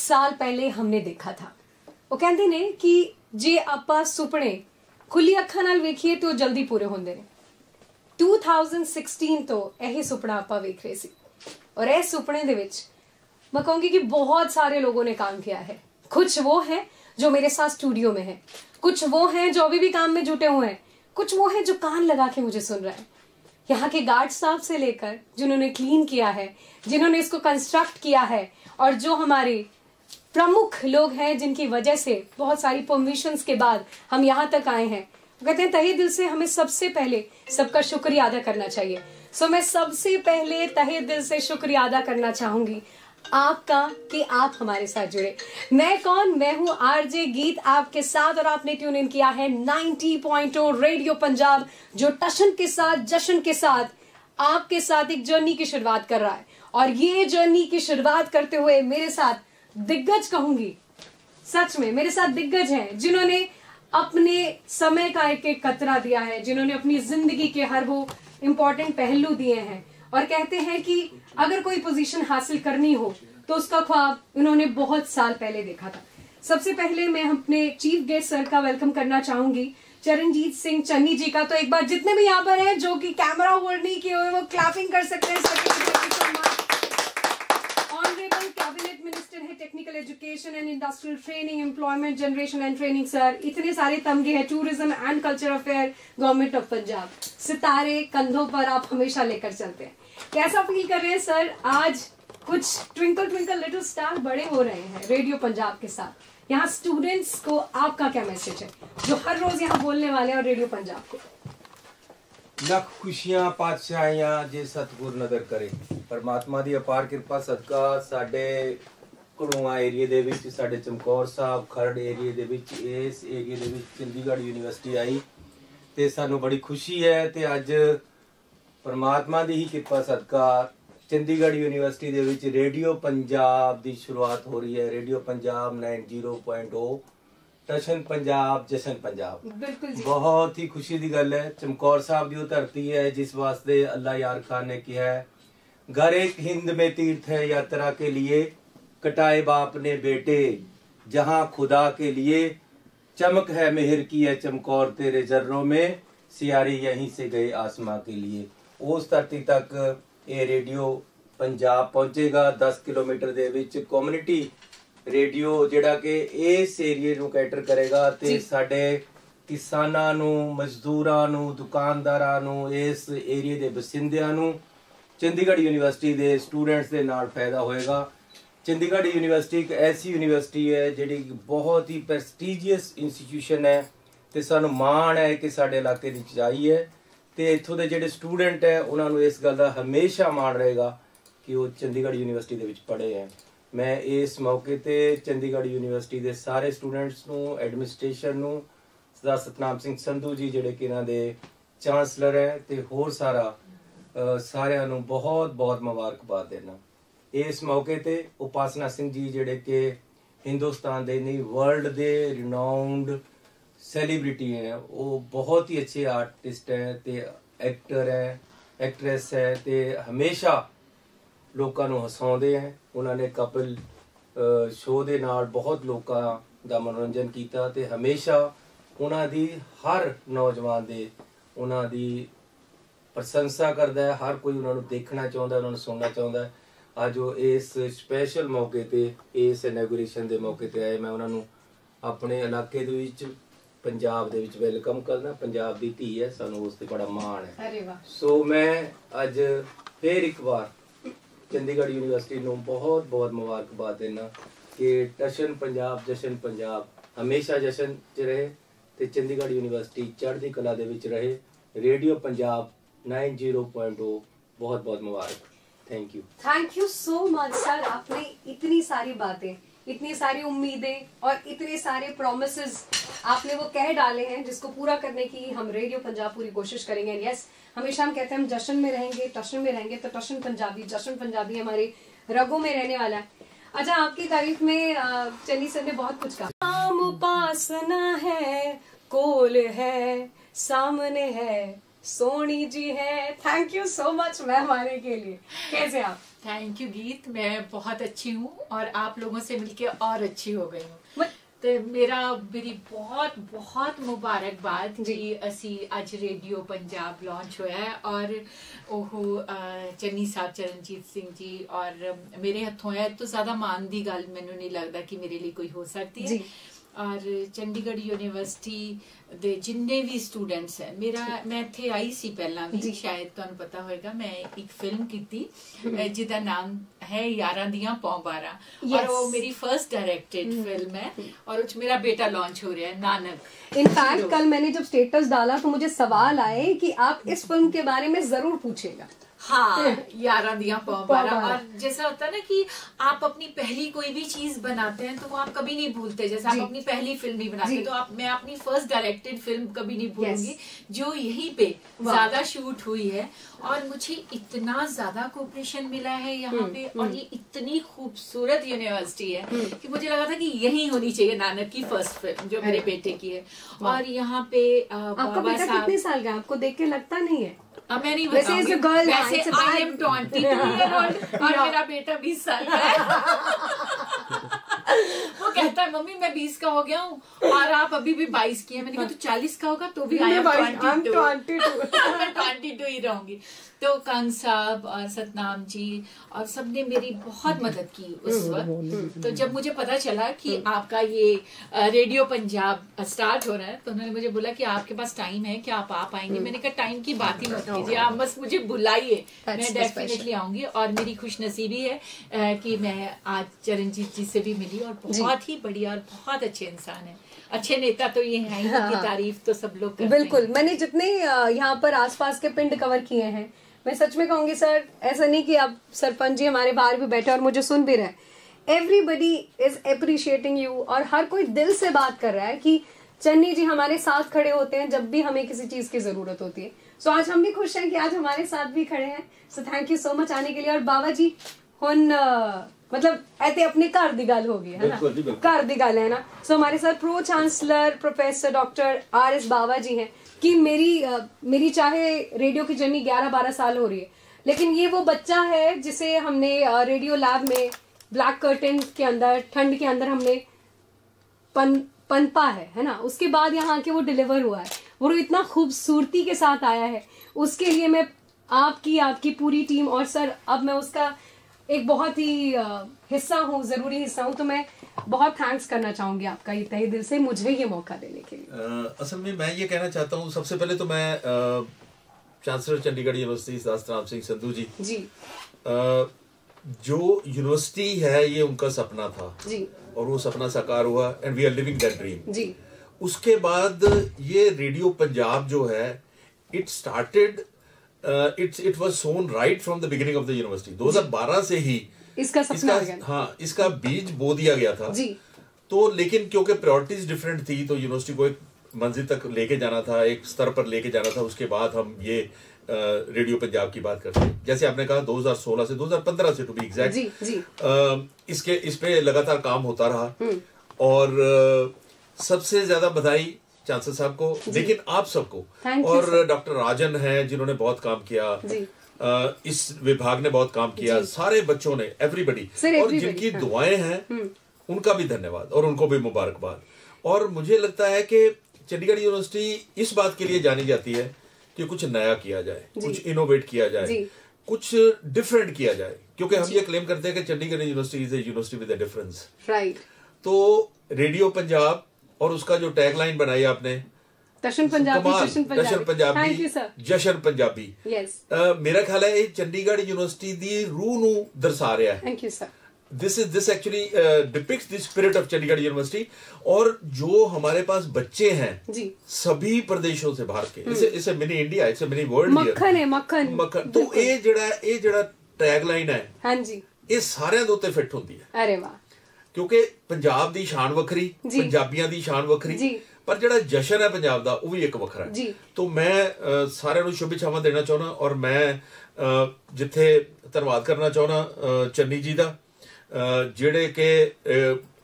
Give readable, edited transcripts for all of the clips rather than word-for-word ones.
साल पहले हमने देखा था। वो कहते ने कि जे आपां सुपने खुली अखां नाल वेखीए तो जल्दी पूरे होंदे ने। 2016 तो यही सुपना आपां वेख रहे सी और इस सुपने दे विच मैं कहूंगी कि बहुत सारे लोगों ने काम किया है। कुछ वो हैं जो मेरे साथ स्टूडियो में हैं, कुछ वो हैं जो अभी भी काम में जुटे हुए हैं, कुछ वो हैं जो कान लगा के मुझे सुन रहे हैं। यहाँ के गार्ड स्टाफ से लेकर जिन्होंने क्लीन किया है, जिन्होंने इसको कंस्ट्रक्ट किया है, और जो हमारे प्रमुख लोग हैं जिनकी वजह से बहुत सारी परमिशंस के बाद हम यहाँ तक आए हैं। कहते हैं तहे दिल से हमें सबसे पहले सबका शुक्रिया अदा करना चाहिए। सो मैं सबसे पहले तहे दिल से शुक्रिया अदा करना चाहूंगी आपका कि आप हमारे साथ जुड़े। मैं कौन? मैं हूं आरजे गीत आपके साथ और आपने ट्यून इन किया है 90.0 रेडियो पंजाब, जो टशन के साथ, जश्न के साथ आपके साथ एक जर्नी की शुरुआत कर रहा है। और ये जर्नी की शुरुआत करते हुए मेरे साथ दिग्गज कहूंगी, सच में मेरे साथ दिग्गज हैं जिन्होंने अपने समय का एक एक कतरा दिया है, जिन्होंने अपनी जिंदगी के हर वो इंपॉर्टेंट पहलू दिए हैं। और कहते हैं कि अगर कोई पोजीशन हासिल करनी हो तो उसका ख्वाब उन्होंने बहुत साल पहले देखा था। सबसे पहले मैं अपने चीफ गेस्ट सर का वेलकम करना चाहूंगी, चरणजीत सिंह चन्नी जी का। तो एक बार जितने भी यहाँ पर हैं जो कि कैमरा होल्ड नहीं किए हुए वो क्लैपिंग कर सकते हैं। ऑनरेबल कैबिनेट मिनिस्टर है technical education and industrial training, employment generation and training sir. इतने सारे तमगे हैं, tourism and culture affair, government of Punjab. सितारे कंधों पर आप हमेशा लेकर चलते हैं। कैसा फील कर रहे हैं सर? आज कुछ ट्विंकल ट्विंकल लिटिल स्टार बड़े हो रहे हैं रेडियो पंजाब के साथ। यहाँ स्टूडेंट्स को आपका क्या मैसेज है जो हर रोज यहाँ बोलने वाले हैं और रेडियो पंजाब को? लख खुशियां पातशाहियां जे सतगुर नदर करे। परमात्मा दी अपार किरपा सदका साडे घड़ूआ एरिया दे विच, साडे चमकौर साहब खरड़ एरिया दे विच, इस area they which Chandigarh university I ते सानू बड़ी खुशी है। ते अज परमात्मा दी ही किरपा सदका चंडीगढ़ यूनिवर्सिटी दे विच रेडियो पंजाब दी शुरुआत हो रही है। रेडियो पंजाब 90.0, टशन पंजाब, जशन पंजाब। बहुत ही खुशी दी गल है। चमकौर साहब दी वो धरती है जिस वास्ते अल्लाह यार खान ने किया है, घर एक हिंद में तीर्थ है यात्रा के लिए, कटाए बाप ने बेटे जहां खुदा के लिए, चमक है मेहर की है चमकौर तेरे जर्रों में, सियारी यहीं से गए आसमां के लिए। उस धरती तक ये रेडियो पंजाब पहुंचेगा। 10 किलोमीटर दे विच कम्युनिटी रेडियो जिहड़ा कि इस एरिए नूं कैटर करेगा ते साडे किसानां नूं, मजदूरां नूं, दुकानदारां नूं, इस एरिए दे बसिंदियां नूं Chandigarh university they students they नाल फायदा होएगा। चंडीगढ़ यूनिवर्सिटी एक ऐसी यूनिवर्सिटी है जिहड़ी बहुत ही प्रेस्टीजियस इंस्टीट्यूशन है ते सानू माण है कि साडे इलाके दी चाही है ते इत्थों दे जिहड़े स्टूडेंट है उन्हां नूं इस गल दा हमेशा माण रहेगा कि वो चंडीगढ़ यूनिवर्सिटी दे विच पढ़े हैं। मैं इस मौके ते चंडीगढ़ यूनिवर्सिटी दे सारे स्टूडेंट्स नूं, एडमिनिस्ट्रेशन नूं, सरदार सतनाम सिंह संधू जी जिहड़े कि इन्हां दे चांसलर है ते होर सारा सारिਆਂ ਨੂੰ बहुत बहुत मुबारकबाद देना। इस मौके ते उपासना सिंह जी जिहड़े कि हिंदुस्तान दे नहीं वर्ल्ड दे रिनाउंड सैलीब्रिटी हैं, वो बहुत ही अच्छे आर्टिस्ट हैं ते एक्टर है, एक्ट्रेस है ते हमेशा लोकां नूं हसाउंदे हैं। उन्होंने कपिल शो दे नाल बहुत लोकां दा मनोरंजन कीता ते हमेशा उन्हां दी हर नौजवान दे उन्हां दी प्रशंसा करता है। हर कोई उन्होंने देखना चाहता है, उन्होंने सुनना चाहता है। अज वो इस स्पैशल मौके ते इस इनैगुरेशन के मौके ते आए, मैं उन्होंने अपने इलाके दे विच पंजाब दे विच वेलकम करना। पंजाब दी धी है, सानू उस ते बड़ा माण है। सो मैं अज फिर एक बार चंडीगढ़ यूनिवर्सिटी नूं बहुत बहुत मुबारकबाद देना कि टशन पंजाब, जशन पंजाब हमेशा जशन च रहे ते चंडीगढ़ यूनिवर्सिटी चढ़दी कला दे विच रहे। रेडियो पंजाब 90.0 बहुत बहुत मुबारक। Thank you so much sir. आपने इतनी सारी बातें, इतनी सारी उम्मीदें और इतने सारे प्रोमिसेस आपने वो कह डाले हैं जिसको पूरा करने की हम रेडियो पंजाब पूरी कोशिश करेंगे। यस, हमेशा हम कहते हैं हम जश्न में रहेंगे, टशन में रहेंगे, तो टशन पंजाबी, जश्न पंजाबी हमारे रगों में रहने वाला है। अच्छा, आपकी तारीफ में चन्नी सर ने बहुत कुछ कहा। नाम उपासना है, कोल है, सामने है, सोनी जी है। Thank you so much ma'am आने के लिए। कैसे आप? थैंक यू गीत, मैं बहुत अच्छी हूँ और आप लोगों से मिलके और अच्छी हो गई हूँ। ਤੇ ਮੇਰੀ ਬਹੁਤ ਬਹੁਤ ਮੁਬਾਰਕਬਾਦ ਜੀ। ਅਸੀਂ ਅੱਜ ਰੇਡੀਓ ਪੰਜਾਬ ਲਾਂਚ ਹੋਇਆ ਹੈ ਔਰ ਉਹ ਚੰਨੀ ਸਾਹਿਬ ਚਰਨਜੀਤ ਸਿੰਘ ਜੀ ਔਰ ਮੇਰੇ ਹੱਥੋਂ ਹੈ। ਤੋਂ ਜ਼ਿਆਦਾ ਮਾਣ ਦੀ ਗੱਲ ਮੈਨੂੰ ਨਹੀਂ ਲੱਗਦਾ ਕਿ ਮੇਰੇ ਲਈ ਕੋਈ ਹੋ ਸਕਦੀ ਹੈ। और चंडीगढ़ यूनिवर्सिटी ਦੇ ਜਿੰਨੇ ਵੀ ਸਟੂਡੈਂਟਸ ਹੈ ਮੈਂ ਇੱਥੇ ਆਈ ਸੀ ਪਹਿਲਾਂ ਵੀ, ਸ਼ਾਇਦ ਤੁਹਾਨੂੰ ਪਤਾ ਹੋਵੇਗਾ। ਮੈਂ ਇੱਕ ਫਿਲਮ ਕੀਤੀ ਜਿਹਦਾ ਨਾਮ है यारां दियां पौ 12 और वो मेरी फर्स्ट डायरेक्टेड फिल्म है और उसमें मेरा बेटा लॉन्च हो रहा है नानक। इनफैक्ट कल मैंने जब स्टेटस डाला तो मुझे सवाल आए कि आप इस फिल्म के बारे में जरूर पूछेगा। हाँ, यारां दियां पौ 12। और जैसा होता है ना कि आप अपनी पहली कोई भी चीज बनाते हैं तो वो आप कभी नहीं भूलते। जैसे आप अपनी पहली फिल्म नहीं बनाते तो मैं अपनी फर्स्ट डायरेक्टेड फिल्म कभी नहीं भूलूंगी जो यहीं पे ज्यादा शूट हुई है। और मुझे इतना ज्यादा कोऑपरेशन मिला है यहाँ पे और ये इतनी खूबसूरत यूनिवर्सिटी है कि मुझे लगा था कि यही होनी चाहिए नानक की फर्स्ट फिल्म जो मेरे बेटे की है। और यहाँ पे आपका बेटा कितने साल का, आपको देख के लगता नहीं है? मैं नहीं वैसे बताऊंगी। वैसे I am 22 year old और मेरा बेटा 20 साल का है। वो कहता है मम्मी मैं 20 का हो गया हूँ और आप अभी भी 22 की है। मैंने कहा तू 40 का होगा तो भी I am 22 मैं 22 ही रहूंगी। तो कंग साहब और सतनाम जी और सबने मेरी बहुत मदद की उस वक्त। तो जब मुझे पता चला कि आपका ये रेडियो पंजाब स्टार्ट हो रहा है तो उन्होंने मुझे बोला कि आपके पास टाइम है क्या, आप आ पाएंगे? मैंने कहा टाइम की बात ही मत कीजिए, आप बस मुझे बुलाइए, मैं डेफिनेटली आऊंगी। और मेरी खुशनसीबी है कि मैं आज चरणजीत जी से भी मिली और बहुत ही बढ़िया और बहुत अच्छे इंसान है। अच्छे नेता तो ये हैं, इनकी तारीफ तो सब लोग करते हैं। बिल्कुल, मैंने जितने यहाँ पर आसपास के पिंड कवर किए हैं मैं सच में कहूंगी सर, ऐसा नहीं कि आप सरपंच जी हमारे बाहर भी बैठे और मुझे सुन भी रहे हैं। एवरीबडी इज अप्रिशिएटिंग यू और हर कोई दिल से बात कर रहा है कि चन्नी जी हमारे साथ खड़े होते हैं जब भी हमें किसी चीज की जरूरत होती है। सो आज हम भी खुश हैं कि आज हमारे साथ भी खड़े हैं। So thank you so much आने के लिए। और बाबा जी हुन मतलब ऐसे अपने घर दी गल होगी है ना, घर दी गल है ना। सो हमारे साथ pro chancellor professor doctor RS बाबा जी हैं कि मेरी चाहे रेडियो की जर्नी 11-12 साल हो रही है लेकिन ये वो बच्चा है जिसे हमने रेडियो लैब में ब्लैक कर्टन के अंदर ठंड के अंदर हमने पनपा है ना। उसके बाद यहाँ के वो डिलीवर हुआ है, वो इतना खूबसूरती के साथ आया है। उसके लिए मैं आपकी पूरी टीम और सर अब मैं उसका एक बहुत ही हिस्सा हूँ, जरूरी हिस्सा हूँ। तो मैं बहुत थैंक्स करना चाहूंगी आपका ये तहे दिल से मुझे ये मौका देने के लिए। असल में मैं ये कहना चाहता हूँ, सबसे पहले तो मैं चांसलर चंडीगढ़ यूनिवर्सिटी सतनाम सिंह संधू जी जो यूनिवर्सिटी है ये उनका सपना था जी और वो सपना साकार हुआ and we are living that dream जी। उसके बाद ये रेडियो पंजाब जो है it started it was sown right from the beginning of the university. 2012 से ही इसका बीज बो दिया गया था जी। तो लेकिन क्योंकि प्रायोरिटीज डिफरेंट थी तो यूनिवर्सिटी को एक मंजिल तक लेके जाना था, एक स्तर पर लेके जाना था। उसके बाद हम ये रेडियो पंजाब की बात करते हैं। जैसे आपने कहा 2016 से 2015 से टू बी एग्जैक्ट इस पे लगातार काम होता रहा और सबसे ज्यादा बधाई चांसलर साहब को, लेकिन आप सबको और डॉक्टर राजन है जिन्होंने बहुत काम किया, इस विभाग ने बहुत काम किया, सारे बच्चों ने, एवरीबडी, और जिनकी दुआएं हैं उनका भी धन्यवाद और उनको भी मुबारकबाद। और मुझे लगता है कि चंडीगढ़ यूनिवर्सिटी इस बात के लिए जानी जाती है कि कुछ नया किया जाए, कुछ इनोवेट किया जाए, कुछ डिफरेंट किया जाए, क्योंकि हम ये क्लेम करते हैं कि Chandigarh university is a university with a difference. Right. तो रेडियो पंजाब और उसका जो टैगलाइन बनाई आपने, जशन पंजाबी, जशन पंजाबी, मेरा ख्याल है ये चंडीगढ़ यूनिवर्सिटी दी रूह नू दर्शा रहा है। Thank you sir. This actually depicts the spirit of Chandigarh university. और जो हमारे पास बच्चे हैं जी सभी प्रदेशों से बाहर के, इसे मिनी इंडिया, इसे मिनी वर्ल्ड, मक्खन है मक्खन। तो ये जड़ा टैगलाइन है हाँ जी ये सारे दे उत्ते फिट होंदी है। अरे वाह। क्योंकि पंजाब दी शान वखरी, पंजाबियां दी शान वखरी, पर जड़ा जशन है पंजाब दा वो भी एक वखरा है। तो मैं सारे नूं शुभेच्छावां देना चाहना और मैं जिथे धन्नवाद करना चाहना चन्नी जी दा ਜਿਹੜੇ ਕਿ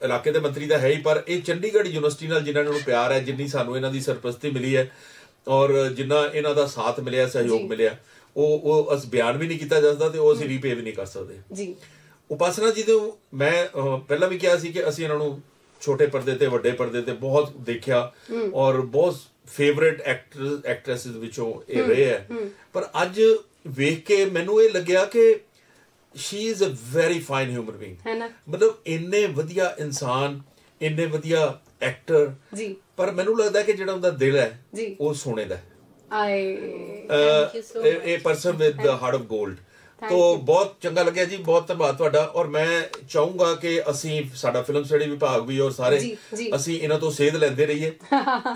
ਇਲਾਕੇ ਦੇ ਮੰਤਰੀ ਦਾ ਹੈ ਹੀ, ਪਰ ਇਹ ਚੰਡੀਗੜ੍ਹ ਯੂਨੀਵਰਸਿਟੀ ਨਾਲ ਜਿਨ੍ਹਾਂ ਨੂੰ ਪਿਆਰ ਹੈ, ਜਿੰਨੀ ਸਾਨੂੰ ਇਹਨਾਂ ਦੀ ਸਰਪ੍ਰਸਤੀ ਮਿਲੀ ਹੈ ਔਰ ਜਿੰਨਾ ਇਹਨਾਂ ਦਾ ਸਾਥ ਮਿਲਿਆ, ਸਹਿਯੋਗ ਮਿਲਿਆ, ਉਹ ਅਸ ਬਿਆਨ ਵੀ ਨਹੀਂ ਕੀਤਾ ਜਾ ਸਕਦਾ ਤੇ ਉਹ ਅਸੀਂ ਰੀਪੇ ਵੀ ਨਹੀਂ ਕਰ ਸਕਦੇ ਜੀ। ਉਪਾਸਨਾ ਜੀ ਨੂੰ ਮੈਂ ਪਹਿਲਾਂ ਵੀ ਕਿਹਾ ਸੀ ਕਿ ਅਸੀਂ ਇਹਨਾਂ ਨੂੰ ਛੋਟੇ ਪਰਦੇ ਤੇ ਵੱਡੇ ਪਰਦੇ ਤੇ ਬਹੁਤ ਦੇਖਿਆ ਔਰ ਬਹੁਤ ਫੇਵਰੇਟ ਐਕਟਰੈਸਿਸ ਵਿੱਚੋਂ ਇਹ ਰਹੇ ਹੈ, ਪਰ ਅੱਜ ਵੇਖ ਕੇ ਮੈਨੂੰ ਇਹ ਲੱਗਿਆ ਕਿ she is a very fine human being, ਮਤਲਬ ਇੰਨੇ ਵਧੀਆ ਇਨਸਾਨ, ਇੰਨੇ ਵਧੀਆ ਐਕਟਰ, ਪਰ ਮੈਨੂੰ ਲੱਗਦਾ ਕਿ ਜਿਹੜਾ ਉਹਦਾ ਦਿਲ ਹੈ ਉਹ ਸੋਨੇ ਦਾ ਹੈ। ਇਹ person with the heart of gold. तो बहुत चंगा लगे जी, बहुत धन्यवाद तुहाडा। और मैं चाहूंगा कि ਅਸੀਂ ਸਾਡਾ ਫਿਲਮ ਸਟੱਡੀ ਵਿਭਾਗ ਵੀ ਔਰ ਸਾਰੇ ਅਸੀਂ ਇਹਨਾਂ ਤੋਂ ਸੇਧ ਲੈਂਦੇ ਰਹੀਏ।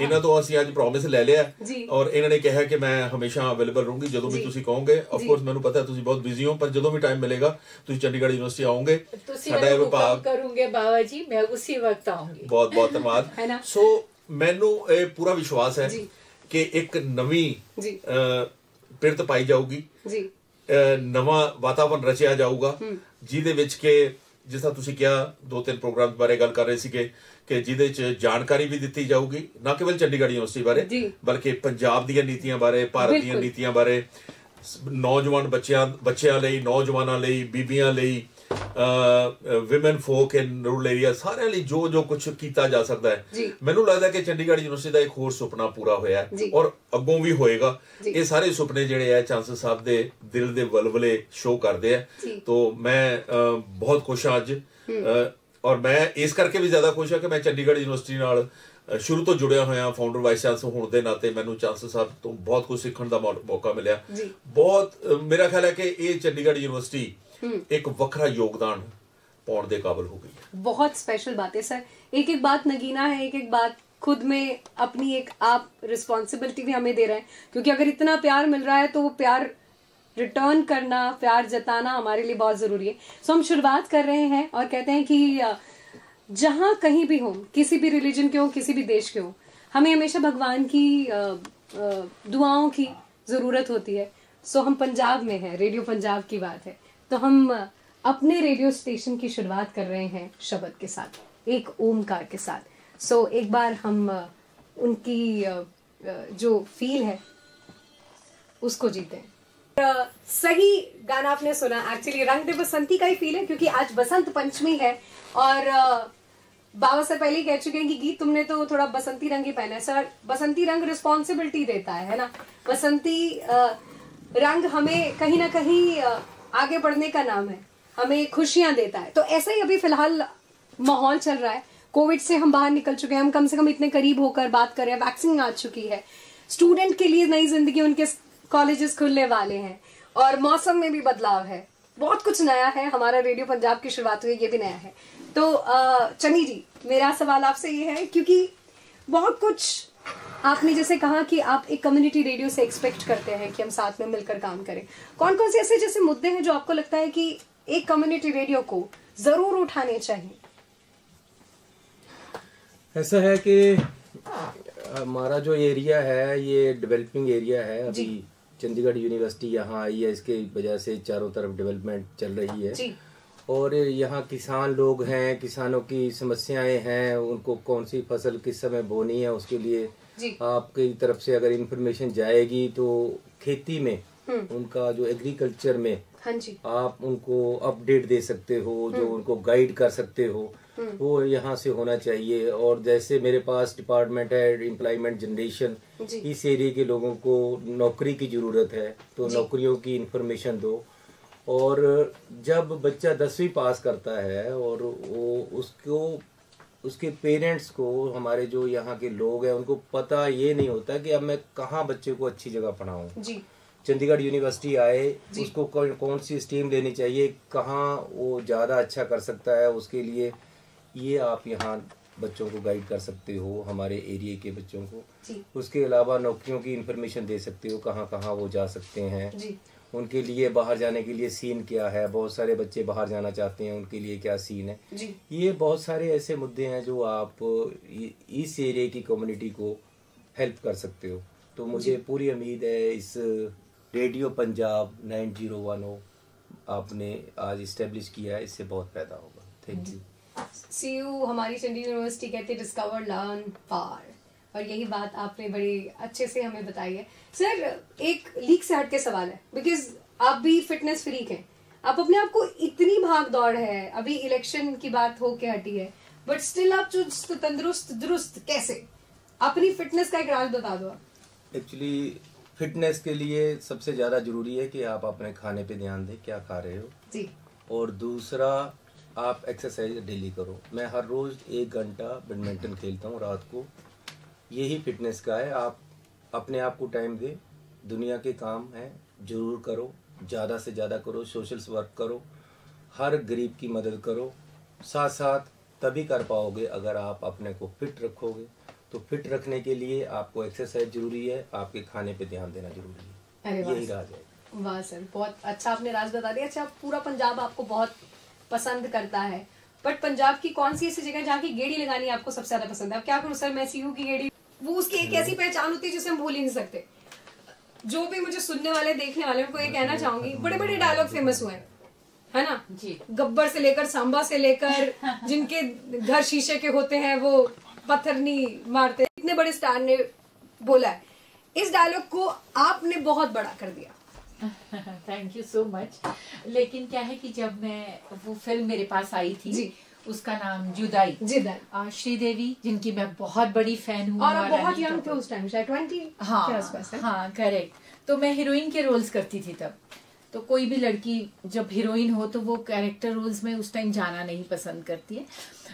ਇਹਨਾਂ ਤੋਂ ਅਸੀਂ ਅੱਜ ਪ੍ਰੋਮਿਸ ਲੈ ਲਿਆ ਔਰ ਇਹਨਾਂ ਨੇ ਕਿਹਾ ਕਿ ਮੈਂ ਹਮੇਸ਼ਾ ਅਵੇਲੇਬਲ ਰਹੂੰਗੀ ਜਦੋਂ ਵੀ ਤੁਸੀਂ ਕਹੋਗੇ। ਆਫ ਕੋਰਸ ਮੈਨੂੰ ਪਤਾ ਤੁਸੀਂ ਬਹੁਤ ਬਿਜ਼ੀ ਹੋ, ਪਰ ਜਦੋਂ ਵੀ ਟਾਈਮ ਮਿਲੇਗਾ ਤੁਸੀਂ ਚੰਡੀਗੜ੍ਹ ਯੂਨੀਵਰਸਿਟੀ ਆਓਗੇ, ਸਾਡਾ ਵਿਭਾਗ ਕਰੂੰਗੇ ਬਾਬਾ ਜੀ, ਮੈਂ ਉਸੇ ਵਕਤ ਆਉਂਗੀ। ਬਹੁਤ ਬਹੁਤ ਧੰਨਵਾਦ। ਸੋ ਮੈਨੂੰ ਇਹ ਪੂਰਾ ਵਿਸ਼ਵਾਸ ਹੈ ਕਿ ਇੱਕ ਨਵੀਂ ਪਿਰਤ ਪਾਈ ਜਾਊਗੀ, ਨਵਾਂ ਵਾਤਾਵਰਨ ਰਚਿਆ ਜਾਊਗਾ ਜਿਹਦੇ ਵਿੱਚ ਕਿ ਜਿਸ ਤਰ੍ਹਾਂ ਤੁਸੀਂ ਕਿਹਾ 2-3 ਪ੍ਰੋਗਰਾਮ ਬਾਰੇ ਗੱਲ ਕਰ ਰਹੇ ਸੀਗੇ ਕਿ ਜਿਹਦੇ ਚ ਜਾਣਕਾਰੀ ਵੀ ਦਿੱਤੀ ਜਾਊਗੀ, ਨਾ ਕੇਵਲ ਚੰਡੀਗੜ੍ਹ ਯੂਨੀਵਰਸਿਟੀ ਬਾਰੇ ਬਲਕਿ ਪੰਜਾਬ ਦੀਆਂ ਨੀਤੀਆਂ ਬਾਰੇ, ਭਾਰਤ ਦੀਆਂ ਨੀਤੀਆਂ ਬਾਰੇ, ਨੌਜਵਾਨ ਬੱਚਿਆਂ ਲਈ, ਨੌਜਵਾਨਾਂ ਲਈ, ਬੀਬੀਆਂ ਲਈ, ਵਿਮਨ ਫੋਕ ਇਨ ਰੂਰਲ ਏਰੀਆ, ਸਾਰਿਆਂ ਲਈ ਜੋ ਜੋ ਕੁਝ ਕੀਤਾ ਜਾ ਸਕਦਾ ਹੈ। ਮੈਨੂੰ ਲੱਗਦਾ ਕਿ ਚੰਡੀਗੜ੍ਹ ਯੂਨੀਵਰਸਿਟੀ ਦਾ ਇੱਕ ਹੋਰ ਸੁਪਨਾ ਪੂਰਾ ਹੋਇਆ ਔਰ ਅੱਗੋਂ ਵੀ ਹੋਏਗਾ। ਇਹ ਸਾਰੇ ਸੁਪਨੇ ਜਿਹੜੇ ਆ ਚਾਂਸਲਰ ਸਾਹਿਬ ਦੇ ਦਿਲ ਦੇ ਵਲਵਲੇ ਸ਼ੋ ਕਰਦੇ ਆ। तो मैं बहुत खुश हाँ अज, और मैं इस करके भी ज्यादा खुश हाँ कि मैं चंडीगढ़ यूनिवर्सिटी नाल शुरू तो जुड़िया होया, फाउंडर वाइस चांसलर होने के नाते मैनू चांसलर साहब तो बहुत कुछ सीखने का मौका मिला। बहुत मेरा ख्याल है कि ये चंडीगढ़ यूनिवर्सिटी एक वखरा योगदान पाने के काबिल हो गई। बहुत स्पेशल बात है सर, एक एक बात नगीना है, एक एक बात खुद में अपनी एक आप रिस्पॉन्सिबिलिटी भी हमें दे रहे हैं, क्योंकि अगर इतना प्यार मिल रहा है तो वो प्यार रिटर्न करना, प्यार जताना हमारे लिए बहुत जरूरी है। सो हम शुरुआत कर रहे हैं और कहते हैं कि जहां कहीं भी हो, किसी भी रिलीजन के हो, किसी भी देश के हो, हमें हमेशा भगवान की दुआओं की जरूरत होती है। सो हम पंजाब में हैं, रेडियो पंजाब की बात है, तो हम अपने रेडियो स्टेशन की शुरुआत कर रहे हैं शब्द के साथ, एक ओमकार के साथ। सो एक बार हम उनकी जो फील है उसको जीते हैं। सही गाना आपने सुना, एक्चुअली रंग दे बसंती का ही फील है, क्योंकि आज बसंत पंचमी है और बाबा सर पहले ही कह चुके हैं कि गीत तुमने तो थोड़ा बसंती रंग ही पहना है। सर बसंती रंग रिस्पॉन्सिबिलिटी देता है ना, बसंती रंग हमें कहीं ना कहीं आगे बढ़ने का नाम है, हमें खुशियां देता है। तो ऐसा ही अभी फिलहाल माहौल चल रहा है, कोविड से हम बाहर निकल चुके हैं, हम कम से कम इतने करीब होकर बात कर रहे हैं, वैक्सीन आ चुकी है, स्टूडेंट के लिए नई जिंदगी, उनके कॉलेजेस खुलने वाले हैं और मौसम में भी बदलाव है, बहुत कुछ नया है। हमारा रेडियो पंजाब की शुरुआत हुई, ये भी नया है। तो चन्नी जी, मेरा सवाल आपसे ये है, क्योंकि बहुत कुछ आपने जैसे कहा कि आप एक कम्युनिटी रेडियो से एक्सपेक्ट करते हैं कि हम साथ में मिलकर काम करें, कौन कौन से ऐसे जैसे मुद्दे हैं जो आपको लगता है कि एक कम्युनिटी रेडियो को जरूर उठाने चाहिए? ऐसा है कि हमारा जो एरिया है ये डेवलपिंग एरिया है। अभी चंडीगढ़ यूनिवर्सिटी यहाँ आई है, इसके वजह से चारों तरफ डेवलपमेंट चल रही है और यहाँ किसान लोग हैं, किसानों की समस्याएं हैं, उनको कौन सी फसल किस समय बोनी है, उसके लिए आपकी तरफ से अगर इंफॉर्मेशन जाएगी तो खेती में उनका जो एग्रीकल्चर में आप उनको अपडेट दे सकते हो, जो उनको गाइड कर सकते हो, वो यहाँ से होना चाहिए। और जैसे मेरे पास डिपार्टमेंट है एम्प्लॉयमेंट जनरेशन, इस एरिया के लोगों को नौकरी की जरूरत है, तो नौकरियों की इंफॉर्मेशन दो। और जब बच्चा 10वीं पास करता है और वो उसके पेरेंट्स को, हमारे जो यहाँ के लोग हैं, उनको पता ये नहीं होता कि अब मैं कहाँ बच्चे को अच्छी जगह पढ़ाऊँ। चंडीगढ़ यूनिवर्सिटी आए, उसको कौन सी स्ट्रीम लेनी चाहिए, कहाँ वो ज़्यादा अच्छा कर सकता है, उसके लिए ये आप यहाँ बच्चों को गाइड कर सकते हो, हमारे एरिया के बच्चों को। उसके अलावा नौकरियों की इंफॉर्मेशन दे सकते हो, कहाँ कहाँ वो जा सकते हैं, उनके लिए बाहर जाने के लिए सीन क्या है, बहुत सारे बच्चे बाहर जाना चाहते हैं, उनके लिए क्या सीन है। ये बहुत सारे ऐसे मुद्दे हैं जो आप इस एरिया की कम्युनिटी को हेल्प कर सकते हो। तो मुझे पूरी उम्मीद है इस रेडियो पंजाब 9010 आपने आज इस्टेब्लिश किया है, इससे बहुत फायदा होगा। Thank you. See you. हमारी चंडीगढ़ यूनिवर्सिटी कहते डिस्कवर लर्न पार, और यही बात आपने बड़ी अच्छे से हमें बताई है। सर, एक लीक से हट के सवाल है, बिकॉज आप भी फिटनेस फ्रीक हैं, आप अपने आप को इतनी भाग दौड़ है, अभी इलेक्शन की बात हो के हटी है, बट स्टिल आप चुस्त तंदुरुस्त दुरुस्त कैसे? अपनी फिटनेस का एक राज बता दो। एक्चुअली फिटनेस के लिए सबसे ज्यादा जरूरी है कि आप अपने खाने पे ध्यान दें, क्या खा रहे हो जी, और दूसरा आप एक्सरसाइज डेली करो। मैं हर रोज 1 घंटा बैडमिंटन खेलता हूँ रात को, यही फिटनेस का है। आप अपने आप को टाइम दे, दुनिया के काम है जरूर करो, ज़्यादा से ज़्यादा करो, सोशल वर्क करो, हर गरीब की मदद करो, साथ साथ तभी कर पाओगे अगर आप अपने को फिट रखोगे। तो फिट रखने के लिए आपको एक्सरसाइज जरूरी है, आपके खाने पे ध्यान देना जरूरी है, यही राज है। वाह सर, बहुत अच्छा आपने राज बता दिया। अच्छा, पूरा पंजाब आपको बहुत पसंद करता है, बट पंजाब की कौन सी ऐसी जगह जहाँ की गेड़ी लगानी आपको सबसे ज्यादा पसंद है? अब क्या करूँ सर, मैं सीहू की गेड़ी, वो उसकी एक ऐसी पहचान होती है जिसे हम भूल ही नहीं सकते। जो भी मुझे सुनने वाले देखने वाले उनको ये कहना चाहूंगी, बड़े बड़े डायलॉग फेमस हुए हैं, है ना जी, गब्बर से लेकर सांबा से लेकर जिनके घर शीशे के होते हैं वो पत्थर नहीं मारते, इतने बड़े स्टार ने बोला है। इस डायलॉग को आपने बहुत बड़ा कर दिया। Thank you so much. लेकिन क्या है कि जब मैं वो फिल्म मेरे पास आई थी जी, उसका नाम जुदाई, श्रीदेवी जिनकी मैं बहुत बड़ी फैन हूँ, और बहुत यंग थे उस टाइम, शायद 20 के आसपास। हाँ करेक्ट। तो मैं हीरोइन के रोल्स करती थी तब। तो कोई भी लड़की जब हीरोइन हो तो वो कैरेक्टर रोल्स में उस टाइम जाना नहीं पसंद करती है,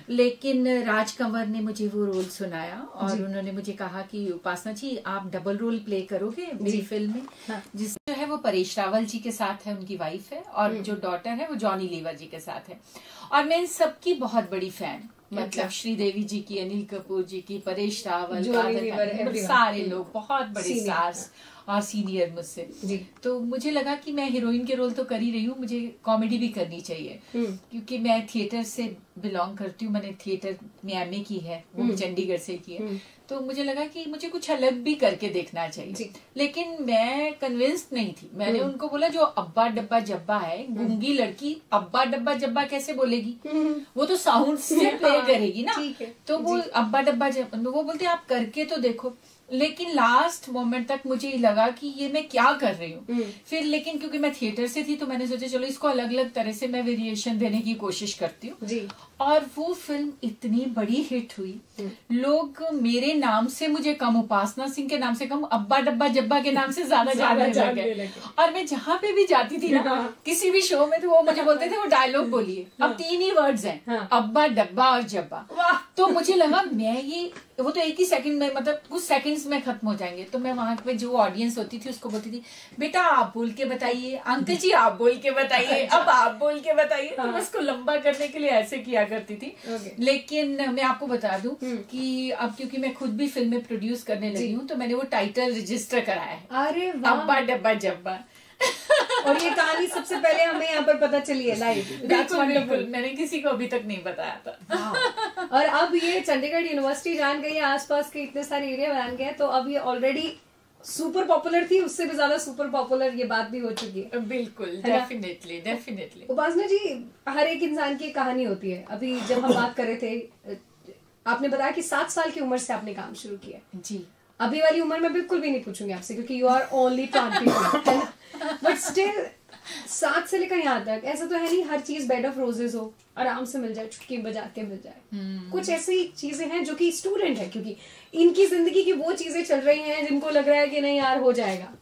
लेकिन राज कंवर ने मुझे वो रोल सुनाया और उन्होंने मुझे कहा कि उपासना जी आप डबल रोल प्ले करोगे मेरी फिल्म में। हाँ। जिस जो है वो परेश रावल जी के साथ है, उनकी वाइफ है, और जो डॉटर है वो जॉनी लीवर जी के साथ है। और मैं इन सबकी बहुत बड़ी फैन, मतलब श्रीदेवी जी की, अनिल कपूर जी की, परेश रावल, सारे लोग बहुत बड़े स्टार्स और सीनियर मुझसे। तो मुझे लगा कि मैं हीरोइन के रोल तो कर ही रही हूँ, मुझे कॉमेडी भी करनी चाहिए, क्योंकि मैं थिएटर से बिलोंग करती हूँ। मैंने थिएटर में एमए की है, वो भी चंडीगढ़ से की है। तो मुझे लगा कि मुझे कुछ अलग भी करके देखना चाहिए, लेकिन मैं कन्विंस्ड नहीं थी। मैंने उनको बोला जो अब्बा डब्बा जब्बा है, गूंगी लड़की अब्बा डब्बा जब्बा कैसे बोलेगी, वो तो साउंड से प्ले करेगी ना। तो वो अब्बा डब्बा जब्बा, वो बोलते आप करके तो देखो। लेकिन लास्ट मोमेंट तक मुझे लगा कि ये मैं क्या कर रही हूँ। फिर लेकिन क्योंकि मैं थिएटर से थी तो मैंने सोचा चलो इसको अलग अलग तरह से मैं वेरिएशन देने की कोशिश करती हूँ। और वो फिल्म इतनी बड़ी हिट हुई, लोग मेरे नाम से मुझे कम, उपासना सिंह के नाम से कम, अब्बा डब्बा जब्बा के नाम से ज्यादा जानने लगे। और मैं जहाँ पे भी जाती थी ना, किसी भी शो में, तो वो मुझे बोलते थे वो डायलॉग बोलिए, अब 3 ही वर्ड्स हैं, अब्बा डब्बा और जब्बा। तो मुझे लगा मैं ये, वो तो एक ही सेकंड में, मतलब कुछ सेकंड्स में खत्म हो जाएंगे। तो मैं वहां पे जो ऑडियंस होती थी उसको बोलती थी बेटा आप बोल के बताइए, अंकल जी आप बोल के बताइए, अब आप बोल के बताइए। तो मैं उसको लंबा करने के लिए ऐसे किया करती थी। लेकिन मैं आपको बता दूं कि अब क्योंकि मैं खुद भी फिल्में प्रोड्यूस करने लगी हूँ, तो मैंने वो टाइटल रजिस्टर कराया है, अरे अब्बा डब्बा जब्बा। और ये कहानी सबसे पहले हमें यहाँ पर पता चली है लाइव। बिल्कुल, मैंने किसी को अभी तक नहीं बताया था। और अब ये चंडीगढ़ यूनिवर्सिटी जान गई है, आसपास के इतने सारे एरिया जान गए, तो अब ये ऑलरेडी सुपर पॉपुलर थी, उससे भी ज्यादा सुपर पॉपुलर ये बात भी हो चुकी है। बिल्कुल, डेफिनेटली। उपासना जी, हर एक इंसान की कहानी होती है। अभी जब हम बात कर रहे थे, आपने बताया कि 7 साल की उम्र से आपने काम शुरू किया जी। अभी वाली उम्र में बिल्कुल भी नहीं पूछूंगी आपसे, क्योंकि you are only 20, but still 7 से लेकर यहाँ तक ऐसा तो है नहीं हर चीज बेड ऑफ रोजेस हो, आराम से मिल जाए, चुटकी बजा के मिल जाए। कुछ ऐसी चीजें हैं जो कि स्टूडेंट है, क्योंकि इनकी जिंदगी की वो चीजें चल रही हैं जिनको लग रहा है कि नहीं यार हो जाएगा,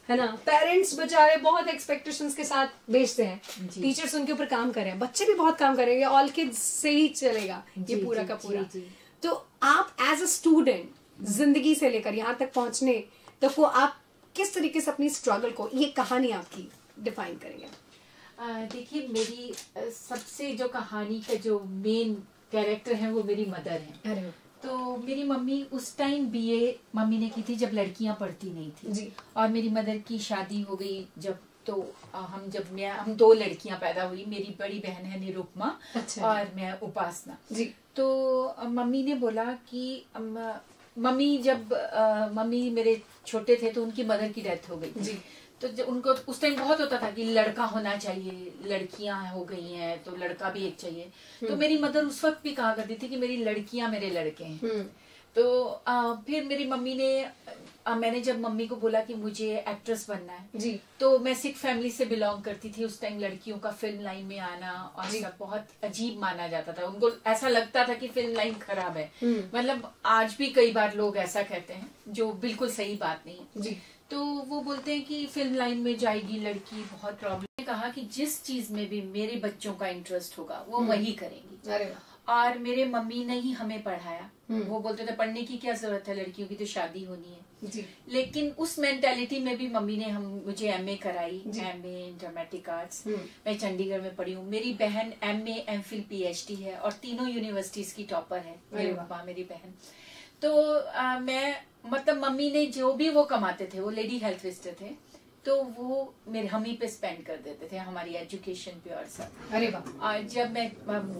है ना। पेरेंट्स बेचारे बहुत एक्सपेक्टेशंस के साथ भेजते हैं, टीचर्स उनके ऊपर काम कर रहे हैं, बच्चे भी बहुत काम करेंगे, ऑल किड्स से ही चलेगा ये पूरा का पूरा। तो आप एज अ स्टूडेंट जिंदगी से लेकर यहाँ तक पहुंचने तक वो आप किस तरीके से अपनी स्ट्रगल को, ये कहानी आपकी डिफाइन करेंगे? देखिए, मेरी सबसे जो कहानी का जो मेन कैरेक्टर है वो मेरी मदर है। तो मेरी मम्मी उस टाइम बीए मम्मी ने की थी जब लड़कियां पढ़ती नहीं थी जी। और मेरी मदर की शादी हो गई जब, तो हम 2 लड़कियां पैदा हुई। मेरी बड़ी बहन है निरुपमा, अच्छा। और मैं उपासना जी। तो मम्मी ने बोला कि मम्मी जब मम्मी मेरे छोटे थे तो उनकी मदर की डेथ हो गई जी। तो उनको उस टाइम बहुत होता था कि लड़का होना चाहिए, लड़कियां हो गई हैं तो लड़का भी एक चाहिए। तो मेरी मदर उस वक्त भी कहा करती थी कि मेरी लड़कियां मेरे लड़के हैं। तो फिर मेरी मम्मी ने मैंने जब मम्मी को बोला कि मुझे एक्ट्रेस बनना है जी, तो मैं सिख फैमिली से बिलोंग करती थी। उस टाइम लड़कियों का फिल्म लाइन में आना और सब बहुत अजीब माना जाता था। उनको ऐसा लगता था कि फिल्म लाइन खराब है। मतलब आज भी कई बार लोग ऐसा कहते हैं, जो बिल्कुल सही बात नहीं है जी। तो वो बोलते हैं कि फिल्म लाइन में जाएगी लड़की, बहुत प्रॉब्लम। कहा कि जिस चीज में भी मेरे बच्चों का इंटरेस्ट होगा वो वही करेंगी। अरे वाह। और मेरे मम्मी ने ही हमें पढ़ाया। वो बोलते थे पढ़ने की क्या जरूरत है, लड़कियों की तो शादी होनी है जी। लेकिन उस मेंटालिटी में भी मम्मी ने मुझे एमए कराई, एमए इन ड्रामेटिक आर्ट्स। मैं चंडीगढ़ में पढ़ी हूँ। मेरी बहन एमए, एमफिल, पीएचडी है और तीनों यूनिवर्सिटीज की टॉपर है मेरी बहन। तो मैं मतलब मम्मी ने जो भी वो कमाते थे, वो लेडी हेल्थ विजिटर थे, तो वो मेरे हम ही पे स्पेंड कर देते थे, हमारी एजुकेशन पे और सब। अरे वाह। और जब मैं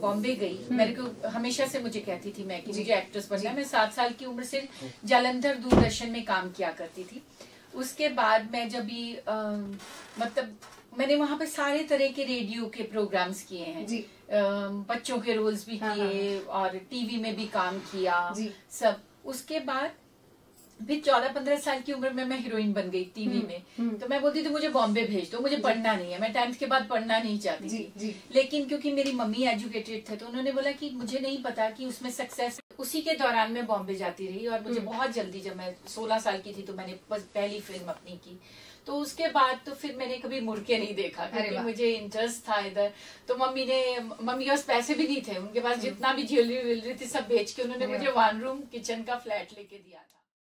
बॉम्बे गई, मेरे को हमेशा से मुझे कहती थी मैं कि मुझे एक्ट्रेस बनना है। मैं 7 साल की उम्र से जालंधर दूरदर्शन में काम किया करती थी। उसके बाद मैं जब भी मतलब मैंने वहां पे सारे तरह के रेडियो के प्रोग्राम्स किए हैं जी। बच्चों के रोल्स भी किए और टीवी में भी काम किया सब। उसके बाद फिर 14-15 साल की उम्र में मैं हीरोइन बन गई टीवी में। तो मैं बोलती थी मुझे बॉम्बे भेज दो, मुझे पढ़ना नहीं है, मैं 10th के बाद पढ़ना नहीं चाहती थी। लेकिन क्योंकि मेरी मम्मी एजुकेटेड थे तो उन्होंने बोला कि मुझे नहीं पता कि उसमें सक्सेस। उसी के दौरान मैं बॉम्बे जाती रही और मुझे बहुत जल्दी, जब मैं 16 साल की थी तो मैंने पहली फिल्म अपनी की। तो उसके बाद तो फिर मैंने कभी मुड़ के नहीं देखा क्योंकि मुझे इंटरेस्ट था इधर। तो मम्मी के पास पैसे भी नहीं थे, उनके पास जितना भी ज्वेलरी थी सब बेच के उन्होंने मुझे 1 रूम किचन का फ्लैट लेके दिया था।